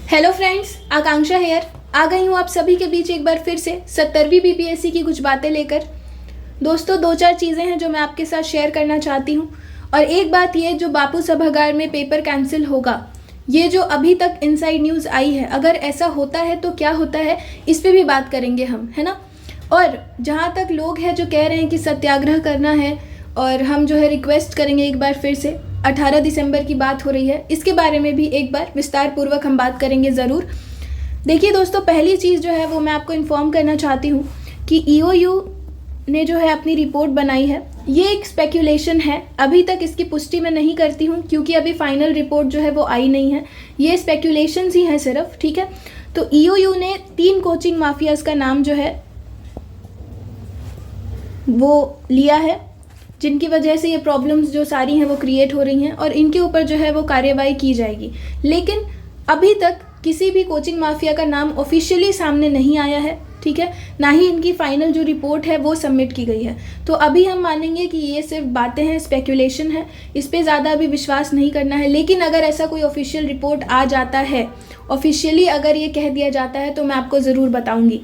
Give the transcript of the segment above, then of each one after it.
Hello friends, आकांक्षा hair आ गई हूँ आप सभी के बीच एक बार फिर से 70वीं बीपीएससी की कुछ बातें लेकर। दोस्तों, दो चार चीज़ें हैं जो मैं आपके साथ शेयर करना चाहती हूँ। और एक बात ये, जो बापू सभागार में पेपर कैंसिल होगा, ये जो अभी तक इनसाइड न्यूज़ आई है, अगर ऐसा होता है तो क्या होता है, इस पर भी बात करेंगे हम, है ना। और जहाँ तक लोग हैं जो कह रहे हैं कि सत्याग्रह करना है और हम जो है रिक्वेस्ट करेंगे एक बार फिर से, 18 दिसंबर की बात हो रही है, इसके बारे में भी एक बार विस्तार पूर्वक हम बात करेंगे ज़रूर। देखिए दोस्तों, पहली चीज़ जो है वो मैं आपको इन्फॉर्म करना चाहती हूँ कि ईओयू ने जो है अपनी रिपोर्ट बनाई है। ये एक स्पेक्यूलेशन है, अभी तक इसकी पुष्टि मैं नहीं करती हूँ क्योंकि अभी फाइनल रिपोर्ट जो है वो आई नहीं है। ये स्पेक्यूलेशंस ही हैं सिर्फ, ठीक है। तो ईओयू ने 3 कोचिंग माफियाज का नाम जो है वो लिया है, जिनकी वजह से ये प्रॉब्लम्स जो सारी हैं वो क्रिएट हो रही हैं और इनके ऊपर जो है वो कार्यवाही की जाएगी। लेकिन अभी तक किसी भी कोचिंग माफिया का नाम ऑफिशियली सामने नहीं आया है, ठीक है, ना ही इनकी फाइनल जो रिपोर्ट है वो सबमिट की गई है। तो अभी हम मानेंगे कि ये सिर्फ बातें हैं, स्पेक्यूलेशन है, इस पर ज़्यादा अभी विश्वास नहीं करना है। लेकिन अगर ऐसा कोई ऑफिशियल रिपोर्ट आ जाता है, ऑफिशियली अगर ये कह दिया जाता है, तो मैं आपको ज़रूर बताऊँगी।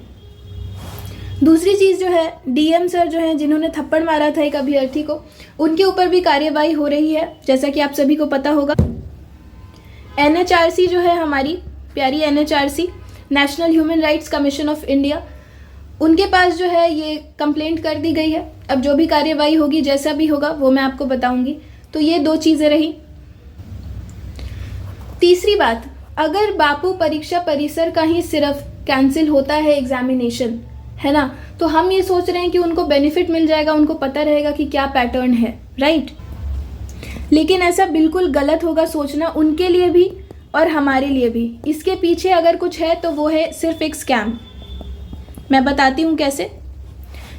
दूसरी चीज़ जो है, डीएम सर जो हैं जिन्होंने थप्पड़ मारा था एक अभ्यर्थी को, उनके ऊपर भी कार्यवाही हो रही है, जैसा कि आप सभी को पता होगा। एनएचआरसी जो है, हमारी प्यारी NHRC, national human rights commission of India, उनके पास जो है ये कंप्लेंट कर दी गई है। अब जो भी कार्यवाही होगी, जैसा भी होगा, वो मैं आपको बताऊंगी। तो ये 2 चीज़ें रही। तीसरी बात, अगर बापू परीक्षा परिसर का ही सिर्फ कैंसिल होता है एग्जामिनेशन, है ना, तो हम ये सोच रहे हैं कि उनको बेनिफिट मिल जाएगा, उनको पता रहेगा कि क्या पैटर्न है, राइट। लेकिन ऐसा बिल्कुल गलत होगा सोचना, उनके लिए भी और हमारे लिए भी। इसके पीछे अगर कुछ है तो वो है सिर्फ एक स्कैम। मैं बताती हूँ कैसे।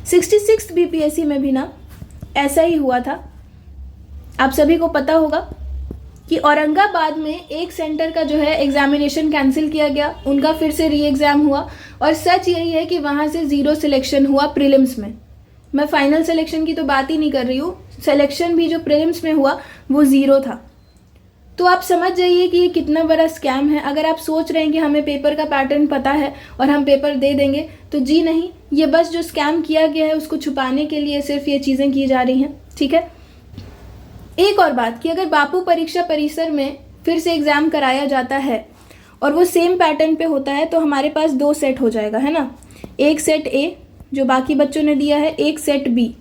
66 बीपीएससी में भी ना ऐसा ही हुआ था। आप सभी को पता होगा कि औरंगाबाद में एक सेंटर का जो है एग्जामिनेशन कैंसिल किया गया, उनका फिर से री एग्ज़ाम हुआ। और सच यही है कि वहाँ से 0 सिलेक्शन हुआ प्रीलिम्स में। मैं फाइनल सिलेक्शन की तो बात ही नहीं कर रही हूँ, सिलेक्शन भी जो प्रीलिम्स में हुआ वो 0 था। तो आप समझ जाइए कि ये कितना बड़ा स्कैम है। अगर आप सोच रहे हैं कि हमें पेपर का पैटर्न पता है और हम पेपर दे देंगे, तो जी नहीं, ये बस जो स्कैम किया गया है उसको छुपाने के लिए सिर्फ ये चीज़ें की जा रही हैं, ठीक है। एक और बात कि अगर बापू परीक्षा परिसर में फिर से एग्ज़ाम कराया जाता है और वो सेम पैटर्न पे होता है, तो हमारे पास 2 सेट हो जाएगा, है ना। एक सेट ए जो बाकी बच्चों ने दिया है, एक सेट बी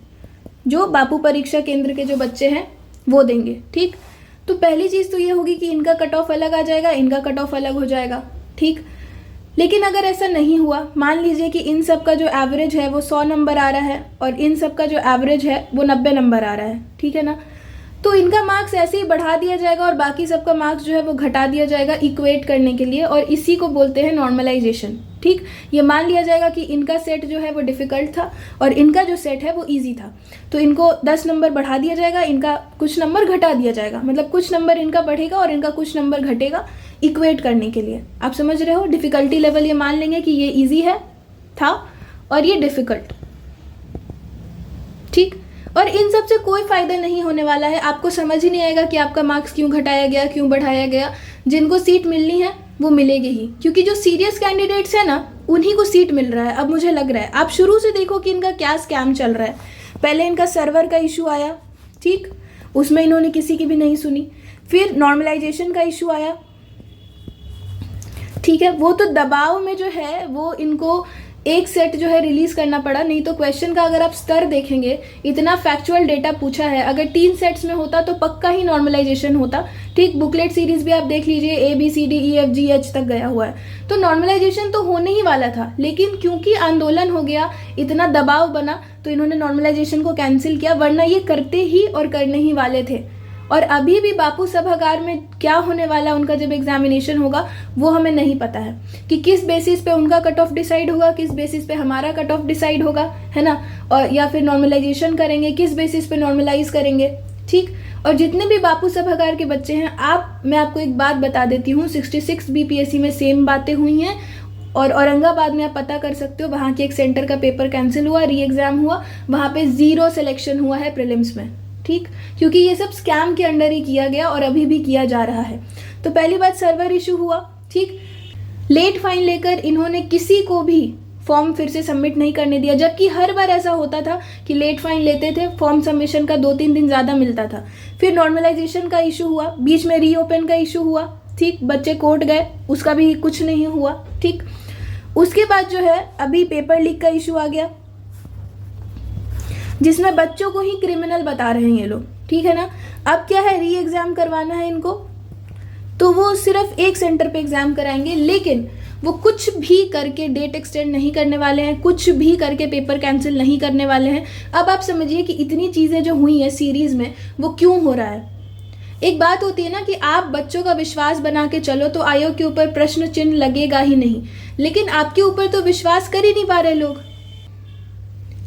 जो बापू परीक्षा केंद्र के जो बच्चे हैं वो देंगे, ठीक। तो पहली चीज़ तो ये होगी कि इनका कट ऑफ अलग आ जाएगा, इनका कट ऑफ अलग हो जाएगा, ठीक। लेकिन अगर ऐसा नहीं हुआ, मान लीजिए कि इन सब का जो एवरेज है वो 100 नंबर आ रहा है और इन सब का जो एवरेज है वो 90 नंबर आ रहा है, ठीक है ना, तो इनका मार्क्स ऐसे ही बढ़ा दिया जाएगा और बाकी सबका मार्क्स जो है वो घटा दिया जाएगा इक्वेट करने के लिए, और इसी को बोलते हैं नॉर्मलाइजेशन, ठीक। ये मान लिया जाएगा कि इनका सेट जो है वो डिफ़िकल्ट था और इनका जो सेट है वो ईजी था, तो इनको 10 नंबर बढ़ा दिया जाएगा, इनका कुछ नंबर घटा दिया जाएगा, मतलब कुछ नंबर इनका बढ़ेगा और इनका कुछ नंबर घटेगा इक्वेट करने के लिए। आप समझ रहे हो, डिफ़िकल्टी लेवल ये मान लेंगे कि ये ईजी है था और ये डिफ़िकल्ट, ठीक। और इन सब से कोई फ़ायदा नहीं होने वाला है। आपको समझ ही नहीं आएगा कि आपका मार्क्स क्यों घटाया गया, क्यों बढ़ाया गया। जिनको सीट मिलनी है वो मिलेगी ही, क्योंकि जो सीरियस कैंडिडेट्स हैं ना, उन्हीं को सीट मिल रहा है। अब मुझे लग रहा है, आप शुरू से देखो कि इनका क्या स्कैम चल रहा है। पहले इनका सर्वर का इशू आया, ठीक, उसमें इन्होंने किसी की भी नहीं सुनी। फिर नॉर्मलाइजेशन का इशू आया, ठीक है, वो तो दबाव में जो है वो इनको एक सेट जो है रिलीज़ करना पड़ा, नहीं तो क्वेश्चन का अगर आप स्तर देखेंगे, इतना फैक्चुअल डेटा पूछा है। अगर 3 सेट्स में होता तो पक्का ही नॉर्मलाइजेशन होता, ठीक। बुकलेट सीरीज भी आप देख लीजिए, ABCDEFGH तक गया हुआ है, तो नॉर्मलाइजेशन तो होने ही वाला था। लेकिन क्योंकि आंदोलन हो गया, इतना दबाव बना, तो इन्होंने नॉर्मलाइजेशन को कैंसिल किया, वरना ये करते ही और करने ही वाले थे। और अभी भी बापू सभागार में क्या होने वाला उनका जब एग्जामिनेशन होगा वो हमें नहीं पता है कि किस बेसिस पे उनका कट ऑफ डिसाइड होगा, किस बेसिस पे हमारा कट ऑफ डिसाइड होगा, है ना, और या फिर नॉर्मलाइजेशन करेंगे, किस बेसिस पे नॉर्मलाइज करेंगे, ठीक। और जितने भी बापू सभागार के बच्चे हैं, मैं आपको एक बात बता देती हूँ, 66 बीपीएससी में सेम बातें हुई हैं। और औरंगाबाद में आप पता कर सकते हो, वहाँ के एक सेंटर का पेपर कैंसिल हुआ, री एग्ज़ाम हुआ, वहाँ पे 0 सिलेक्शन हुआ है प्रीलिम्स में, ठीक, क्योंकि ये सब स्कैम के अंडर ही किया गया और अभी भी किया जा रहा है। तो पहली बात सर्वर इशू हुआ, ठीक। लेट फाइन लेकर इन्होंने किसी को भी फॉर्म फिर से सबमिट नहीं करने दिया, जबकि हर बार ऐसा होता था कि लेट फाइन लेते थे, फॉर्म सबमिशन का 2-3 दिन ज़्यादा मिलता था। फिर नॉर्मलाइजेशन का इशू हुआ, बीच में रीओपन का इशू हुआ, ठीक, बच्चे कोर्ट गए, उसका भी कुछ नहीं हुआ, ठीक। उसके बाद जो है अभी पेपर लीक का इशू आ गया, जिसमें बच्चों को ही क्रिमिनल बता रहे हैं ये लोग, ठीक है ना। अब क्या है, री एग्ज़ाम करवाना है इनको, तो वो सिर्फ एक सेंटर पे एग्ज़ाम कराएंगे, लेकिन वो कुछ भी करके डेट एक्सटेंड नहीं करने वाले हैं, कुछ भी करके पेपर कैंसिल नहीं करने वाले हैं। अब आप समझिए कि इतनी चीज़ें जो हुई हैं सीरीज़ में, वो क्यों हो रहा है। एक बात होती है ना कि आप बच्चों का विश्वास बना के चलो तो आयोग के ऊपर प्रश्न चिन्ह लगेगा ही नहीं, लेकिन आपके ऊपर तो विश्वास कर ही नहीं पा रहे लोग।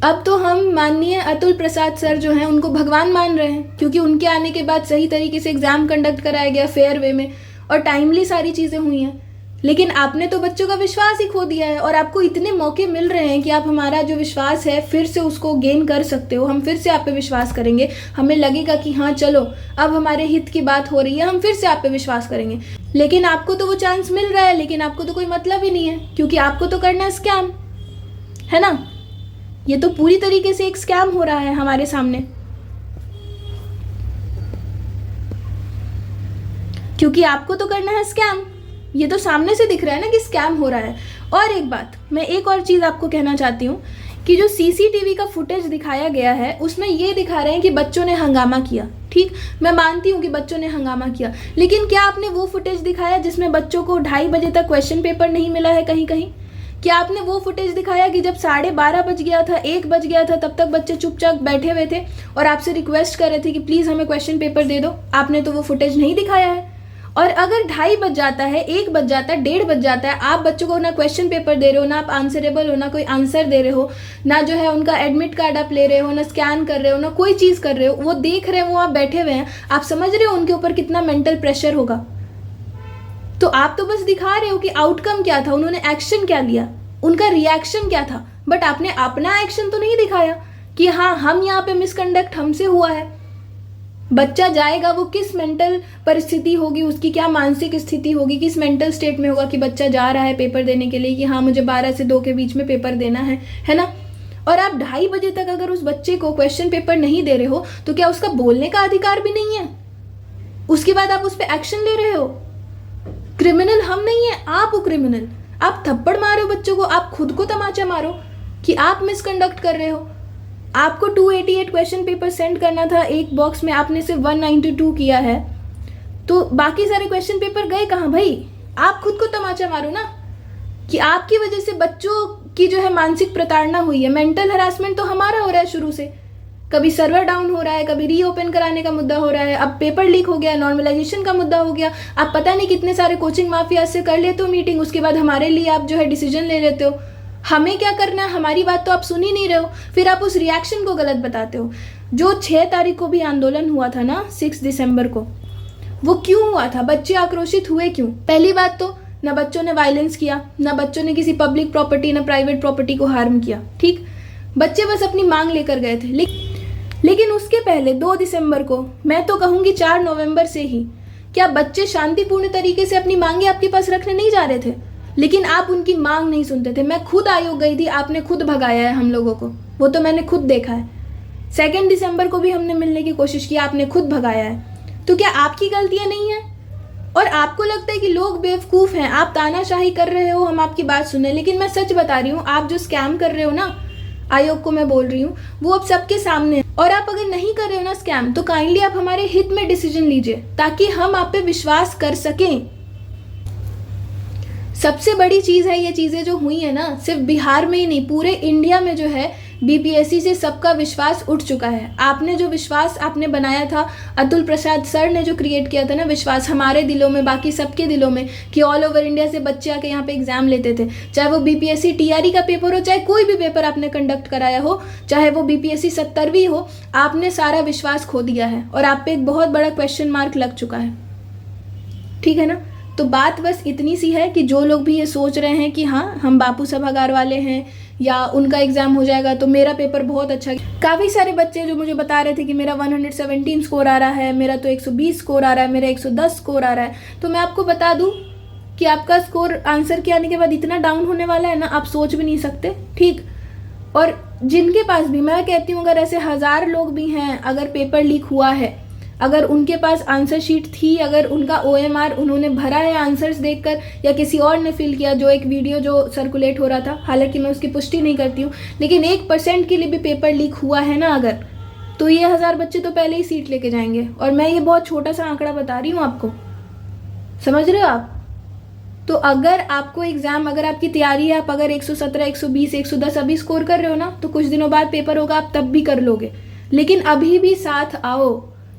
अब तो हम माननीय अतुल प्रसाद सर जो हैं उनको भगवान मान रहे हैं, क्योंकि उनके आने के बाद सही तरीके से एग्ज़ाम कंडक्ट कराया गया फेयर वे में और टाइमली सारी चीज़ें हुई हैं। लेकिन आपने तो बच्चों का विश्वास ही खो दिया है, और आपको इतने मौके मिल रहे हैं कि आप हमारा जो विश्वास है फिर से उसको गेन कर सकते हो। हम फिर से आप पे विश्वास करेंगे, हमें लगेगा कि हाँ चलो अब हमारे हित की बात हो रही है, हम फिर से आप पे विश्वास करेंगे। लेकिन आपको तो वो चांस मिल रहा है, लेकिन आपको तो कोई मतलब ही नहीं है, क्योंकि आपको तो करना है स्कैम, है ना। ये तो पूरी तरीके से एक स्कैम हो रहा है हमारे सामने, क्योंकि आपको तो करना है स्कैम। ये तो सामने से दिख रहा है ना कि स्कैम हो रहा है। और एक बात, मैं एक और चीज़ आपको कहना चाहती हूँ कि जो सीसीटीवी का फुटेज दिखाया गया है उसमें ये दिखा रहे हैं कि बच्चों ने हंगामा किया, ठीक, मैं मानती हूँ कि बच्चों ने हंगामा किया, लेकिन क्या आपने वो फुटेज दिखाया जिसमें बच्चों को 2:30 बजे तक क्वेश्चन पेपर नहीं मिला है कहीं कहीं? क्या आपने वो फुटेज दिखाया कि जब 12:30 बज गया था, 1 बज गया था, तब तक बच्चे चुपचाप बैठे हुए थे और आपसे रिक्वेस्ट कर रहे थे कि प्लीज़ हमें क्वेश्चन पेपर दे दो? आपने तो वो फुटेज नहीं दिखाया है। और अगर 2:30 बज जाता है, 1 बज जाता है, 1:30 बज जाता है, आप बच्चों को ना क्वेश्चन पेपर दे रहे हो, ना आप आंसरेबल हो, ना कोई आंसर दे रहे हो, ना जो है उनका एडमिट कार्ड आप ले रहे हो, ना स्कैन कर रहे हो, ना कोई चीज़ कर रहे हो, वो देख रहे हो, वो आप बैठे हुए हैं, आप समझ रहे हो उनके ऊपर कितना मेंटल प्रेशर होगा। तो आप तो बस दिखा रहे हो कि आउटकम क्या था, उन्होंने एक्शन क्या लिया, उनका रिएक्शन क्या था, बट आपने अपना एक्शन तो नहीं दिखाया कि हाँ हम यहाँ पे मिसकंडक्ट हमसे हुआ है। बच्चा जाएगा, वो किस मेंटल परिस्थिति होगी, उसकी क्या मानसिक स्थिति होगी, किस मेंटल स्टेट में होगा कि बच्चा जा रहा है पेपर देने के लिए कि हाँ मुझे 12 से 2 के बीच में पेपर देना है ना। और आप 2:30 बजे तक अगर उस बच्चे को क्वेश्चन पेपर नहीं दे रहे हो तो क्या उसका बोलने का अधिकार भी नहीं है? उसके बाद आप उस पर एक्शन ले रहे हो। क्रिमिनल हम नहीं है, आप हो क्रिमिनल। आप थप्पड़ मारो बच्चों को, आप खुद को तमाचा मारो कि आप मिसकंडक्ट कर रहे हो। आपको 288 क्वेश्चन पेपर सेंड करना था, एक बॉक्स में आपने सिर्फ 192 किया है, तो बाकी सारे क्वेश्चन पेपर गए कहाँ भाई? आप खुद को तमाचा मारो ना कि आपकी वजह से बच्चों की जो है मानसिक प्रताड़ना हुई है। मेंटल हरासमेंट तो हमारा हो रहा है शुरू से, कभी सर्वर डाउन हो रहा है, कभी रीओपन कराने का मुद्दा हो रहा है, अब पेपर लीक हो गया, नॉर्मलाइजेशन का मुद्दा हो गया। आप पता नहीं कितने सारे कोचिंग माफिया से कर लेते हो मीटिंग, उसके बाद हमारे लिए आप जो है डिसीजन ले लेते हो। हमें क्या करना है, हमारी बात तो आप सुन ही नहीं रहे हो, फिर आप उस रिएक्शन को गलत बताते हो। जो 6 तारीख को भी आंदोलन हुआ था ना, 6 दिसंबर को, वो क्यों हुआ था? बच्चे आक्रोशित हुए क्यों? पहली बात तो ना बच्चों ने वायलेंस किया, ना बच्चों ने किसी पब्लिक प्रॉपर्टी ना प्राइवेट प्रॉपर्टी को हार्म किया, ठीक, बच्चे बस अपनी मांग लेकर गए थे। लेकिन उसके पहले 2 दिसंबर को, मैं तो कहूंगी 4 नवंबर से ही, क्या बच्चे शांतिपूर्ण तरीके से अपनी मांगे आपके पास रखने नहीं जा रहे थे? लेकिन आप उनकी मांग नहीं सुनते थे। मैं खुद आयोग गई थी, आपने खुद भगाया है हम लोगों को, वो तो मैंने खुद देखा है। 2 दिसंबर को भी हमने मिलने की कोशिश की, आपने खुद भगाया है। तो क्या आपकी गलतियां नहीं है? और आपको लगता है कि लोग बेवकूफ़ हैं, आप तानाशाही कर रहे हो, हम आपकी बात सुने। लेकिन मैं सच बता रही हूँ, आप जो स्कैम कर रहे हो ना, आयोग को मैं बोल रही हूँ, वो अब सबके सामने है। और आप अगर नहीं कर रहे हो ना स्कैम, तो काइंडली आप हमारे हित में डिसीजन लीजिए ताकि हम आप पे विश्वास कर सकें। सबसे बड़ी चीज़ है ये चीज़ें जो हुई है ना, सिर्फ बिहार में ही नहीं, पूरे इंडिया में जो है बीपीएससी से सबका विश्वास उठ चुका है। आपने जो विश्वास आपने बनाया था, अतुल प्रसाद सर ने जो क्रिएट किया था ना विश्वास हमारे दिलों में, बाकी सबके दिलों में, कि ऑल ओवर इंडिया से बच्चे आके यहाँ पे एग्जाम लेते थे, चाहे वो बीपीएससी टीआरई का पेपर हो, चाहे कोई भी पेपर आपने कंडक्ट कराया हो, चाहे वो बीपीएससी 70वीं हो, आपने सारा विश्वास खो दिया है और आप पे एक बहुत बड़ा क्वेश्चन मार्क लग चुका है, ठीक है ना। तो बात बस इतनी सी है कि जो लोग भी ये सोच रहे हैं कि हाँ हम बापू सभागार वाले हैं या उनका एग्जाम हो जाएगा तो मेरा पेपर बहुत अच्छा, काफ़ी सारे बच्चे जो मुझे बता रहे थे कि मेरा 117 स्कोर आ रहा है, मेरा तो 120 स्कोर आ रहा है, मेरा 110 स्कोर आ रहा है, तो मैं आपको बता दूं कि आपका स्कोर आंसर के आने के बाद इतना डाउन होने वाला है ना, आप सोच भी नहीं सकते। ठीक, और जिनके पास भी, मैं कहती हूँ अगर ऐसे 1000 लोग भी हैं, अगर पेपर लीक हुआ है, अगर उनके पास आंसर शीट थी, अगर उनका OMR उन्होंने भरा है आंसर्स देखकर, या किसी और ने फिल किया, जो एक वीडियो जो सर्कुलेट हो रहा था, हालांकि मैं उसकी पुष्टि नहीं करती हूँ, लेकिन 1% के लिए भी पेपर लीक हुआ है ना अगर, तो ये 1000 बच्चे तो पहले ही सीट लेके जाएंगे। और मैं ये बहुत छोटा सा आंकड़ा बता रही हूँ आपको, समझ रहे हो आप? तो अगर आपको एग्जाम, अगर आपकी तैयारी है, आप अगर 117, 120, 110 अभी स्कोर कर रहे हो ना, तो कुछ दिनों बाद पेपर होगा, आप तब भी कर लोगे। लेकिन अभी भी साथ आओ,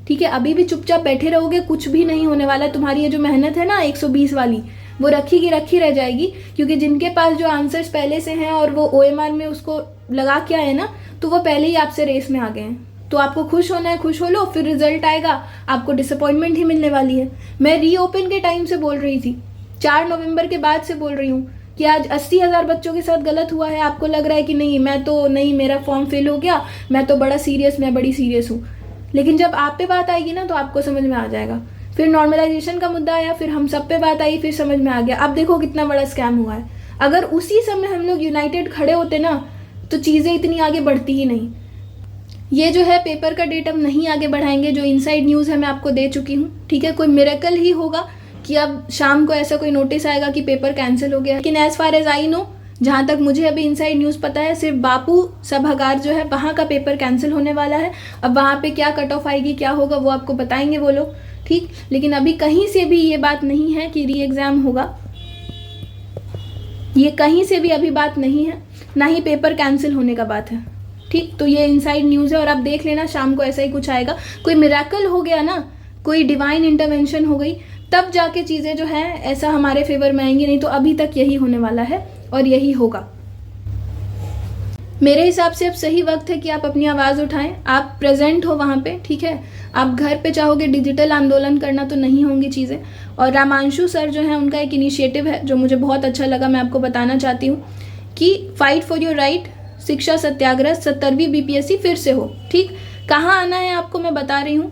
ठीक है? अभी भी चुपचाप बैठे रहोगे, कुछ भी नहीं होने वाला। तुम्हारी ये जो मेहनत है ना 120 वाली, वो रखी की रखी रह जाएगी, क्योंकि जिनके पास जो आंसर्स पहले से हैं और वो OMR में उसको लगा के आए ना, तो वो पहले ही आपसे रेस में आ गए हैं। तो आपको खुश होना है, खुश हो लो, फिर रिजल्ट आएगा, आपको डिसअपॉइंटमेंट ही मिलने वाली है। मैं रीओपन के टाइम से बोल रही थी, 4 नवंबर के बाद से बोल रही हूँ कि आज 80,000 बच्चों के साथ गलत हुआ है। आपको लग रहा है कि नहीं, मैं तो नहीं, मेरा फॉर्म फेल हो गया, मैं तो बड़ा सीरियस, मैं बड़ी सीरियस हूँ। लेकिन जब आप पे बात आएगी ना, तो आपको समझ में आ जाएगा। फिर नॉर्मलाइजेशन का मुद्दा आया, फिर हम सब पे बात आई, फिर समझ में आ गया। अब देखो कितना बड़ा स्कैम हुआ है। अगर उसी समय हम लोग यूनाइटेड खड़े होते ना, तो चीज़ें इतनी आगे बढ़ती ही नहीं। ये जो है पेपर का डेट अब नहीं आगे बढ़ाएंगे, जो इनसाइड न्यूज़ है मैं आपको दे चुकी हूँ, ठीक है? कोई मिरेकल ही होगा कि अब शाम को ऐसा कोई नोटिस आएगा कि पेपर कैंसिल हो गया। लेकिन as far as I know, जहाँ तक मुझे अभी इनसाइड न्यूज़ पता है, सिर्फ बापू सभागार जो है वहाँ का पेपर कैंसिल होने वाला है। अब वहाँ पे क्या कट ऑफ आएगी, क्या होगा, वो आपको बताएंगे वो लोग, ठीक? लेकिन अभी कहीं से भी ये बात नहीं है कि री एग्ज़ाम होगा, ये कहीं से भी अभी बात नहीं है, ना ही पेपर कैंसिल होने का बात है, ठीक? तो ये इनसाइड न्यूज़ है और आप देख लेना शाम को ऐसा ही कुछ आएगा। कोई मिरेकल हो गया ना, कोई डिवाइन इंटरवेंशन हो गई, तब जाके चीज़ें जो हैं ऐसा हमारे फेवर में आएंगी, नहीं तो अभी तक यही होने वाला है और यही होगा। मेरे हिसाब से अब सही वक्त है कि आप अपनी आवाज़ उठाएं, आप प्रेजेंट हो वहाँ पे, ठीक है? आप घर पे चाहोगे डिजिटल आंदोलन करना तो नहीं होंगी चीज़ें। और रामांशु सर जो हैं, उनका एक इनिशिएटिव है जो मुझे बहुत अच्छा लगा, मैं आपको बताना चाहती हूँ कि फाइट फॉर योर राइट शिक्षा सत्याग्रह 70वीं BPSC फिर से हो, ठीक? कहाँ आना है आपको मैं बता रही हूँ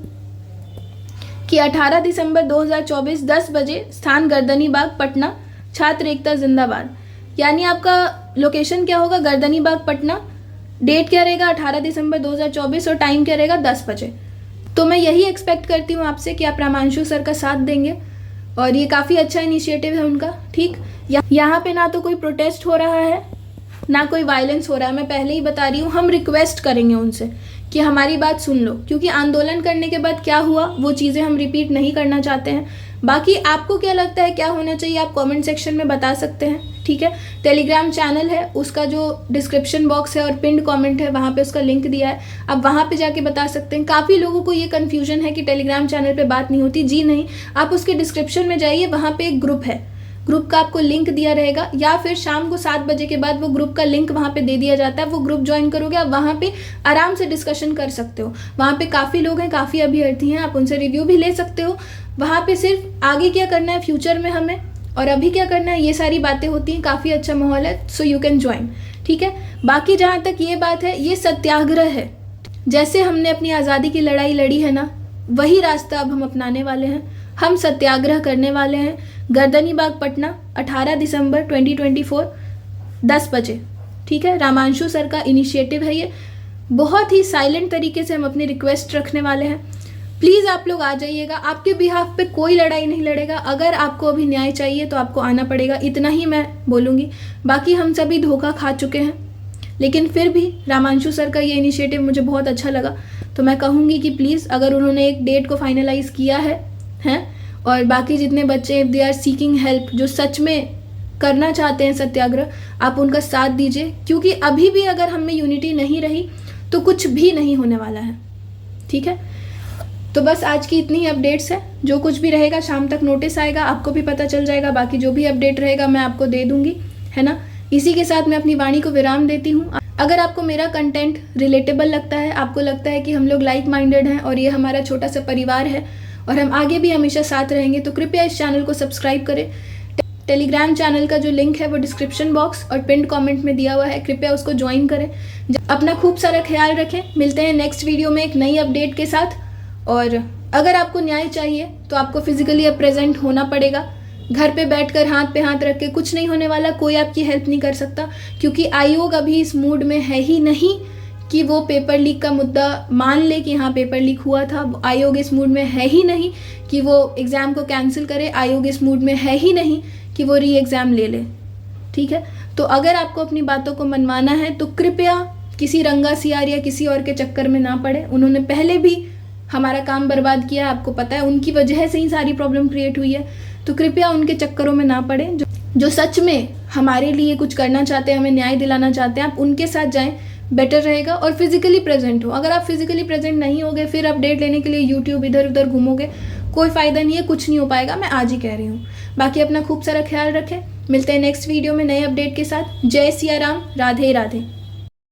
कि 18 दिसंबर 2024 10 बजे, स्थान गर्दनी बाग पटना, छात्र एकता जिंदाबाद। यानी आपका लोकेशन क्या होगा? गर्दनी बाग पटना। डेट क्या रहेगा? 18 दिसंबर 2024 और टाइम क्या रहेगा? 10 बजे। तो मैं यही एक्सपेक्ट करती हूँ आपसे कि आप रामांशु सर का साथ देंगे, और ये काफ़ी अच्छा इनिशिएटिव है उनका, ठीक? यहाँ पे ना तो कोई प्रोटेस्ट हो रहा है, ना कोई वायलेंस हो रहा है। मैं पहले ही बता रही हूँ, हम रिक्वेस्ट करेंगे उनसे कि हमारी बात सुन लो, क्योंकि आंदोलन करने के बाद क्या हुआ वो चीज़ें हम रिपीट नहीं करना चाहते हैं। बाकी आपको क्या लगता है क्या होना चाहिए, आप कमेंट सेक्शन में बता सकते हैं, ठीक है? टेलीग्राम चैनल है, उसका जो डिस्क्रिप्शन बॉक्स है और पिंड कमेंट है, वहाँ पे उसका लिंक दिया है, आप वहाँ पे जाके बता सकते हैं। काफ़ी लोगों को ये कन्फ्यूजन है कि टेलीग्राम चैनल पे बात नहीं होती। जी नहीं, आप उसके डिस्क्रिप्शन में जाइए, वहाँ पे एक ग्रुप है, ग्रुप का आपको लिंक दिया रहेगा, या फिर शाम को 7 बजे के बाद वो ग्रुप का लिंक वहाँ पे दे दिया जाता है। वो ग्रुप ज्वाइन करोगे, आप वहाँ पे आराम से डिस्कशन कर सकते हो। वहाँ पे काफ़ी लोग हैं, काफ़ी अभ्यर्थी हैं, आप उनसे रिव्यू भी ले सकते हो। वहाँ पे सिर्फ आगे क्या करना है फ्यूचर में हमें, और अभी क्या करना है, ये सारी बातें होती हैं। काफ़ी अच्छा माहौल है, सो यू कैन ज्वाइन, ठीक है? बाकी जहाँ तक ये बात है, ये सत्याग्रह है। जैसे हमने अपनी आज़ादी की लड़ाई लड़ी है ना, वही रास्ता अब हम अपनाने वाले हैं। हम सत्याग्रह करने वाले हैं गर्दनी बाग पटना, 18 दिसंबर 2024 10 बजे, ठीक है? रामांशु सर का इनिशिएटिव है ये। बहुत ही साइलेंट तरीके से हम अपनी रिक्वेस्ट रखने वाले हैं। प्लीज़ आप लोग आ जाइएगा। आपके बिहाफ पे कोई लड़ाई नहीं लड़ेगा। अगर आपको अभी न्याय चाहिए तो आपको आना पड़ेगा, इतना ही मैं बोलूँगी। बाकी हम सभी धोखा खा चुके हैं, लेकिन फिर भी रामांशु सर का ये इनिशिएटिव मुझे बहुत अच्छा लगा। तो मैं कहूँगी कि प्लीज़, अगर उन्होंने एक डेट को फाइनलाइज किया है, और बाकी जितने बच्चे if they are seeking help, जो सच में करना चाहते हैं सत्याग्रह, आप उनका साथ दीजिए, क्योंकि अभी भी अगर हम में यूनिटी नहीं रही तो कुछ भी नहीं होने वाला है, ठीक है? तो बस आज की इतनी ही अपडेट्स है। जो कुछ भी रहेगा शाम तक नोटिस आएगा, आपको भी पता चल जाएगा। बाकी जो भी अपडेट रहेगा मैं आपको दे दूंगी, है ना? इसी के साथ मैं अपनी वाणी को विराम देती हूँ। अगर आपको मेरा कंटेंट रिलेटेबल लगता है, आपको लगता है कि हम लोग लाइक माइंडेड हैं और ये हमारा छोटा सा परिवार है और हम आगे भी हमेशा साथ रहेंगे, तो कृपया इस चैनल को सब्सक्राइब करें। टेलीग्राम चैनल का जो लिंक है वो डिस्क्रिप्शन बॉक्स और पिन कमेंट में दिया हुआ है, कृपया उसको ज्वाइन करें। अपना खूब सारा ख्याल रखें। मिलते हैं नेक्स्ट वीडियो में एक नई अपडेट के साथ। और अगर आपको न्याय चाहिए तो आपको फिजिकली अब प्रेजेंट होना पड़ेगा, घर पे बैठकर हाथ पे हाथ रख के कुछ नहीं होने वाला, कोई आपकी हेल्प नहीं कर सकता, क्योंकि आयोग अभी इस मूड में है ही नहीं कि वो पेपर लीक का मुद्दा मान ले कि हाँ पेपर लीक हुआ था। आयोग इस मूड में है ही नहीं कि वो एग्ज़ाम को कैंसिल करे। आयोग इस मूड में है ही नहीं कि वो री एग्ज़ाम ले ले। ठीक है, तो अगर आपको अपनी बातों को मनवाना है तो कृपया किसी रंगा सियार या किसी और के चक्कर में ना पड़े। उन्होंने पहले भी हमारा काम बर्बाद किया, आपको पता है, उनकी वजह से ही सारी प्रॉब्लम क्रिएट हुई है। तो कृपया उनके चक्करों में ना पड़े। जो सच में हमारे लिए कुछ करना चाहते हैं, हमें न्याय दिलाना चाहते हैं, आप उनके साथ जाएं, बेटर रहेगा। और फिजिकली प्रेजेंट हो। अगर आप फिजिकली प्रेजेंट नहीं होगे, फिर अपडेट लेने के लिए यूट्यूब इधर उधर घूमोगे, कोई फ़ायदा नहीं है, कुछ नहीं हो पाएगा। मैं आज ही कह रही हूँ। बाकी अपना खूब सारा ख्याल रखें। मिलते हैं नेक्स्ट वीडियो में नए अपडेट के साथ। जय सिया राम, राधे राधे।